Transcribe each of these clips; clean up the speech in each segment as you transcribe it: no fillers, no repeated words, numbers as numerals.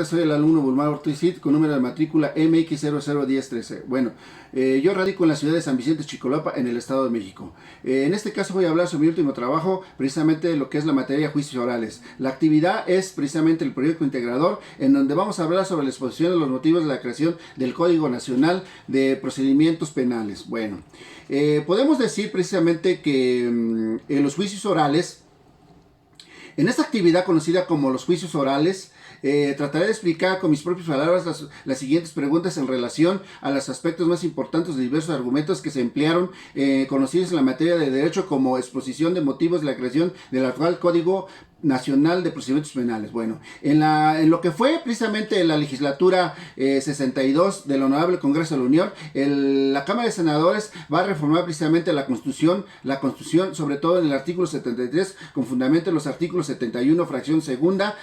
Soy el alumno Bulmar Ortiz con número de matrícula MX001013. Bueno, yo radico en la ciudad de San Vicente Chicolapa, en el Estado de México. En este caso voy a hablar sobre mi último trabajo, precisamente lo que es la materia juicios orales. La actividad es precisamente el proyecto integrador, en donde vamos a hablar sobre la exposición de los motivos de la creación del Código Nacional de Procedimientos Penales. Bueno, podemos decir precisamente que en los juicios orales, en esta actividad conocida como los juicios orales, trataré de explicar con mis propias palabras las siguientes preguntas en relación a los aspectos más importantes de diversos argumentos que se emplearon, conocidos en la materia de derecho como exposición de motivos de la creación del actual Código Nacional de Procedimientos Penales. Bueno, en lo que fue precisamente la legislatura 62 del Honorable Congreso de la Unión, la Cámara de Senadores va a reformar precisamente la Constitución, sobre todo en el artículo 73, con fundamento en los artículos 71, fracción segunda,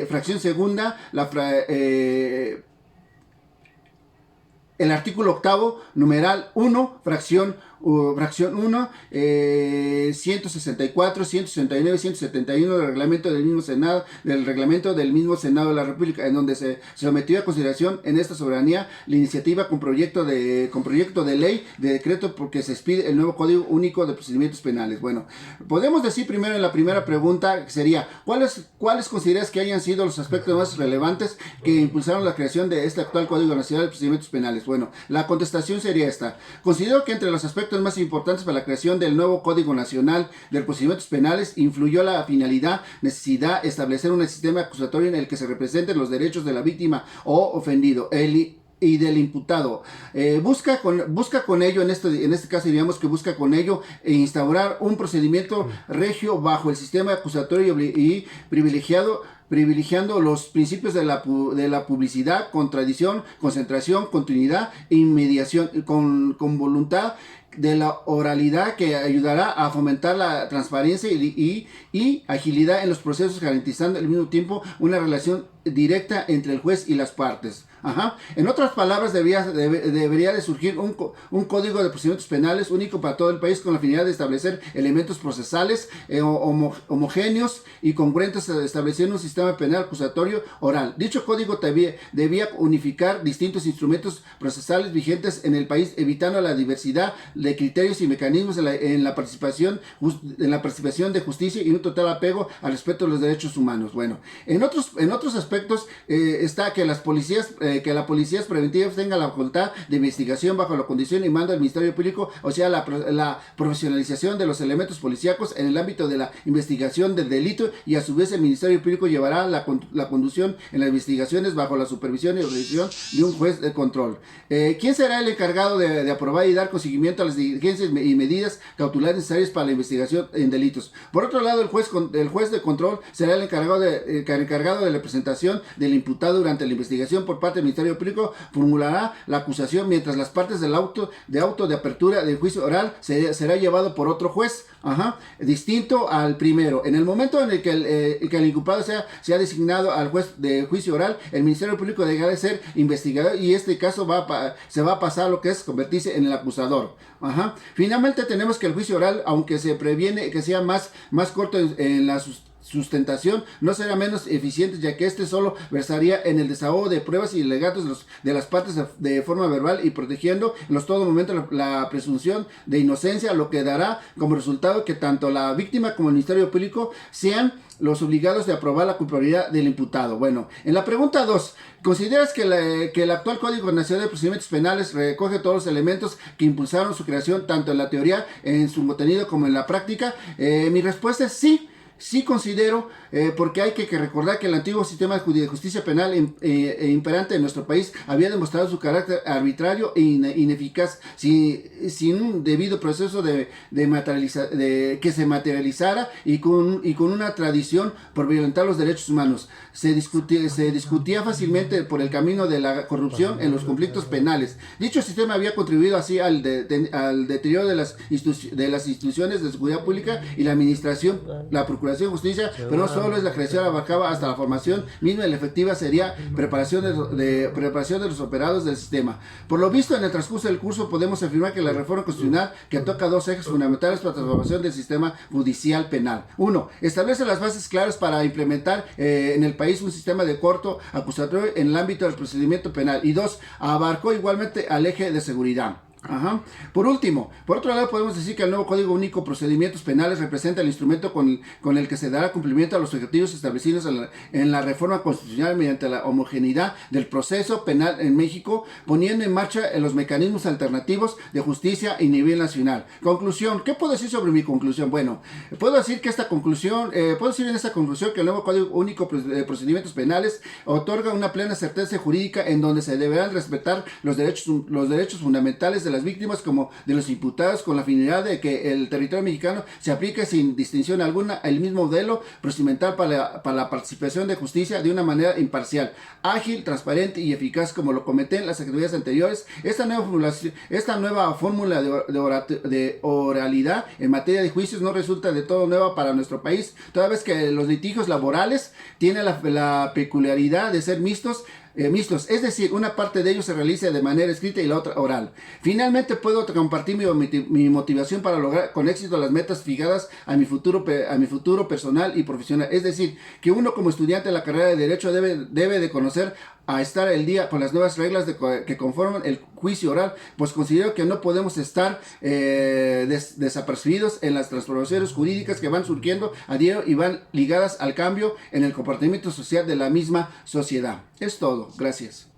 fracción segunda, el artículo octavo, numeral 1, fracción 1, 164, 169, 171 del reglamento del mismo Senado, de la República, en donde se sometió a consideración en esta soberanía la iniciativa con proyecto de ley, de decreto, porque se expide el nuevo Código Único de Procedimientos Penales. Bueno, podemos decir primero en la primera pregunta, que sería, ¿cuáles consideras que hayan sido los aspectos más relevantes que impulsaron la creación de este actual Código Nacional de Procedimientos Penales? Bueno, la contestación sería esta. Considero que entre los aspectos más importantes para la creación del nuevo Código Nacional de Procedimientos Penales influyó la finalidad, necesidad de establecer un sistema acusatorio en el que se representen los derechos de la víctima o ofendido y del imputado. Busca con ello, en este caso diríamos que busca con ello instaurar un procedimiento regio bajo el sistema acusatorio y privilegiando los principios de la publicidad, contradicción, concentración, continuidad e inmediación, con voluntad de la oralidad, que ayudará a fomentar la transparencia y agilidad en los procesos, garantizando al mismo tiempo una relación directa entre el juez y las partes. En otras palabras, debería de surgir un código de procedimientos penales único para todo el país, con la finalidad de establecer elementos procesales homogéneos y congruentes, estableciendo un sistema penal acusatorio oral. Dicho código debía unificar distintos instrumentos procesales vigentes en el país, evitando la diversidad de criterios y mecanismos en la participación de justicia y un total apego al respeto de los derechos humanos. Bueno, en otros aspectos está que la policía preventiva tenga la facultad de investigación bajo la condición y mando del Ministerio Público, o sea, la profesionalización de los elementos policíacos en el ámbito de la investigación del delito, y a su vez el Ministerio Público llevará la conducción en las investigaciones bajo la supervisión y revisión de un juez de control. ¿Quién será el encargado de aprobar y dar seguimiento a las diligencias y medidas cautelares necesarias para la investigación en delitos? Por otro lado, el juez de control será el encargado de la presentación del imputado durante la investigación por parte del Ministerio Público, formulará la acusación, mientras las partes del auto de apertura del juicio oral será llevado por otro juez, distinto al primero. En el momento en el que el inculpado sea designado al juez de juicio oral, el Ministerio Público dejará de ser investigador, y este caso se va a pasar a lo que es convertirse en el acusador. Finalmente tenemos que el juicio oral, aunque se previene que sea más corto en la sustentación, no será menos eficiente, ya que este solo versaría en el desahogo de pruebas y alegatos de las partes de forma verbal, y protegiendo en todo momento la presunción de inocencia, lo que dará como resultado que tanto la víctima como el Ministerio Público sean los obligados de aprobar la culpabilidad del imputado. Bueno, en la pregunta 2, ¿consideras que el actual Código Nacional de Procedimientos Penales recoge todos los elementos que impulsaron su creación, tanto en la teoría, en su contenido, como en la práctica? Mi respuesta es sí. Sí considero, porque hay que recordar que el antiguo sistema de justicia penal imperante en nuestro país había demostrado su carácter arbitrario e ineficaz, sin un debido proceso que se materializara, y con una tradición por violentar los derechos humanos. Se discutía fácilmente por el camino de la corrupción en los conflictos penales. Dicho sistema había contribuido así al deterioro de las instituciones de seguridad pública y la administración, la procuración Procuración y Justicia, pero no solo es la creación, abarcaba hasta la formación misma y la efectiva sería preparación de los operados del sistema. Por lo visto, en el transcurso del curso podemos afirmar que la reforma constitucional que toca dos ejes fundamentales para la transformación del sistema judicial penal. Uno, establece las bases claras para implementar en el país un sistema de corto acusatorio en el ámbito del procedimiento penal. Y dos, abarcó igualmente al eje de seguridad. Ajá. Por último, por otro lado podemos decir que el nuevo Código Único de Procedimientos Penales representa el instrumento con el que se dará cumplimiento a los objetivos establecidos en la reforma constitucional mediante la homogeneidad del proceso penal en México, poniendo en marcha los mecanismos alternativos de justicia a nivel nacional. Conclusión, ¿qué puedo decir sobre mi conclusión? Bueno, puedo decir en esta conclusión que el nuevo Código Único de Procedimientos Penales otorga una plena certeza jurídica en donde se deberán respetar los derechos fundamentales de las víctimas como de los imputados, con la finalidad de que el territorio mexicano se aplique sin distinción alguna el mismo modelo procedimental para la participación de justicia de una manera imparcial, ágil, transparente y eficaz, como lo comenté en las actividades anteriores. Esta nueva fórmula de oralidad en materia de juicios no resulta de todo nueva para nuestro país, toda vez que los litigios laborales tienen la peculiaridad de ser mixtos, es decir, una parte de ellos se realiza de manera escrita y la otra oral. Finalmente puedo compartir mi motivación para lograr con éxito las metas fijadas a mi futuro personal y profesional, es decir, que uno como estudiante de la carrera de Derecho debe de conocer a estar al día con las nuevas reglas que conforman el juicio oral, pues considero que no podemos estar desapercibidos en las transformaciones jurídicas que van surgiendo a diario y van ligadas al cambio en el comportamiento social de la misma sociedad. Es todo. Gracias.